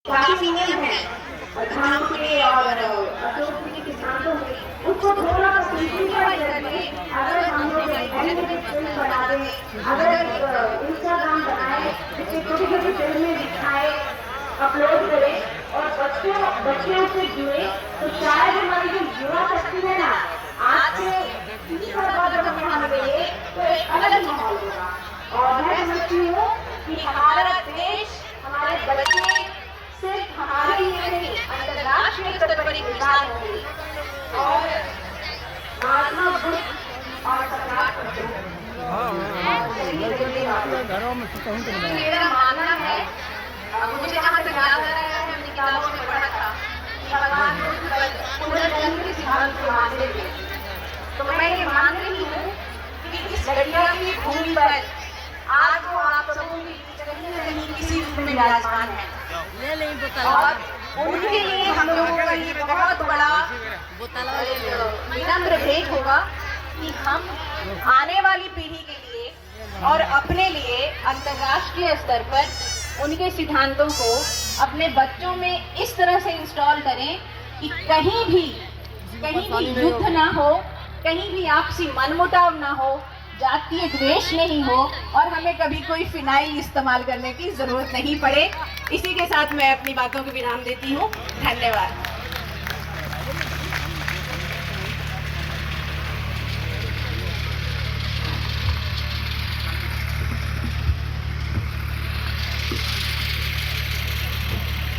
काफी नियम है प्रधानमंत्री और अशोक जी के सिद्धांतों में उसको थोड़ा सिंप्लीफाई करके अगर हम लोग एनिमेटेड फिल्म बना दें, अगर इंस्टाग्राम बनाए, जिससे छोटी छोटी फिल्में दिखाए, अपलोड करें और बच्चे उससे जुड़े, तो शायद हमारी जो युवा शक्ति है ना, आज से 30 साल बाद जब हम यहाँ मिलेंगे तो एक अलग माहौल होगा। और मैं समझती हूँ कि हमारा देश, हमारे बच्चे सिर्फ हमारे लिए नहीं, अंतर्राष्ट्रीय स्तर पर एक मिसाल होगी। और महात्मा बुद्ध और सरकार मेरा मानना है, मुझे जहाँ तक याद आ रहा है, हमने किताबों में पढ़ा था कि भगवान बुद्ध पुनर्जन्म के सिद्धांत को मानते थे। तो मैं ये मान रही हूँ कि इस घटिया की भूमि पर आज वो आप सबों के बीच कहीं न कहीं किसी रूप में विराजमान है। और उनके लिए हम लोगों का ये बहुत बड़ा विनम्र भेंट होगा कि हम आने वाली पीढ़ी के लिए और अपने लिए अंतर्राष्ट्रीय स्तर पर उनके सिद्धांतों को अपने बच्चों में इस तरह से इंस्टॉल करें कि कहीं भी युद्ध ना हो, कहीं भी आपसी मनमुटाव ना हो, जातीय द्वेष नहीं हो और हमें कभी कोई फिनाइल इस्तेमाल करने की जरूरत नहीं पड़े। इसी के साथ मैं अपनी बातों को विराम देती हूँ। धन्यवाद।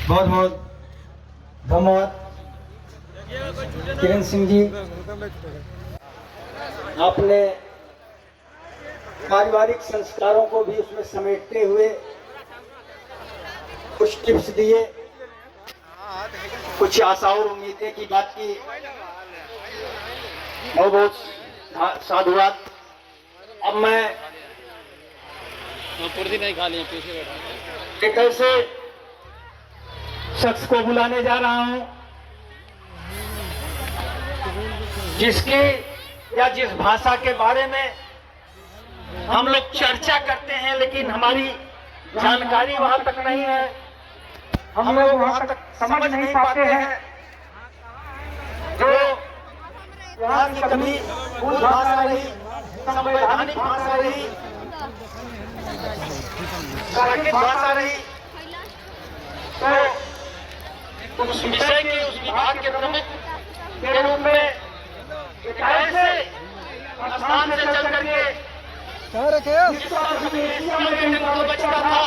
बहुत बहुत धन्यवाद किरण सिंह जी, आपने पारिवारिक संस्कारों को भी उसमें समेटते हुए कुछ टिप्स दिए, कुछ आशा और उम्मीदें की बात की। बहुत बहुत साधुवाद। अब मैं एक ऐसे शख्स को बुलाने जा रहा हूं जिसकी या जिस भाषा के बारे में हम लोग चर्चा करते हैं लेकिन हमारी जानकारी वहां तक नहीं है, हम लोग वहां तक समझ नहीं पाते हैं। जो वहां की कभी मूल भाषा रही, संवैधानिक भाषा रही, सार्वजनिक भाषा रही, तो उस विषय के, उस विभाग के प्रमुख के रूप में एक ऐसे स्थान से चल करके बचता था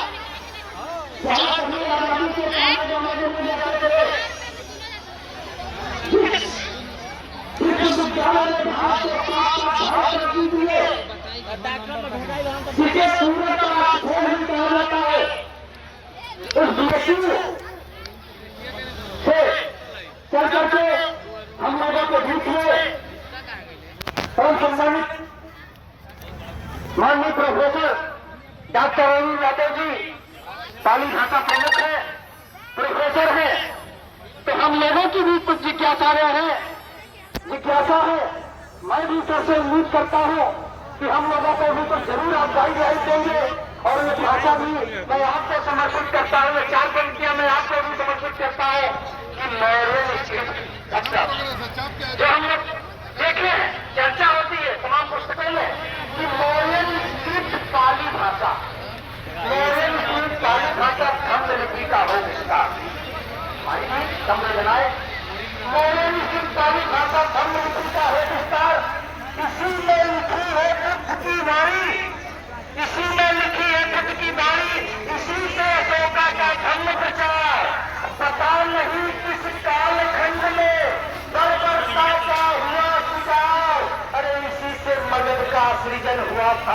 चल करके हम लोगों के बीच में परम सम्मानित माननीय प्रोफेसर डॉक्टर अरुण यादव जी पाली भाषा प्रमुख है, प्रोफेसर है। तो हम लोगों की भी कुछ जिज्ञासा है। मैं भी सर से उम्मीद करता हूँ कि हम लोगों को भी तो जरूर आप गाइडलाइन देंगे और ये भाषा भी मैं आपको समर्पित करता हूँ। ये 4 पंक्तियां मैं आपको भी समर्पित करता हूँ कि जो हम लोग देखे हैं, चर्चा होती है तमाम पुस्तकों में कि मौर्यन स्क्रिप्ट पाली भाषा, मौर्यन स्क्रिप्ट पाली भाषा धम्म लिपि का हो विस्तार। धम्म बनाए मौर्यन स्क्रिप्ट पाली भाषा धम्म लिपि का हो विस्तार। इसी में लिखी है बुद्ध की वाणी, इसी में लिखी है बुद्ध की वाणी, इसी से अशोका का धम्म प्रचार। पता नहीं किस कालखंड में बर्बरता का हुआ शिकार, अरे इसी से मगध का सृजन हुआ था।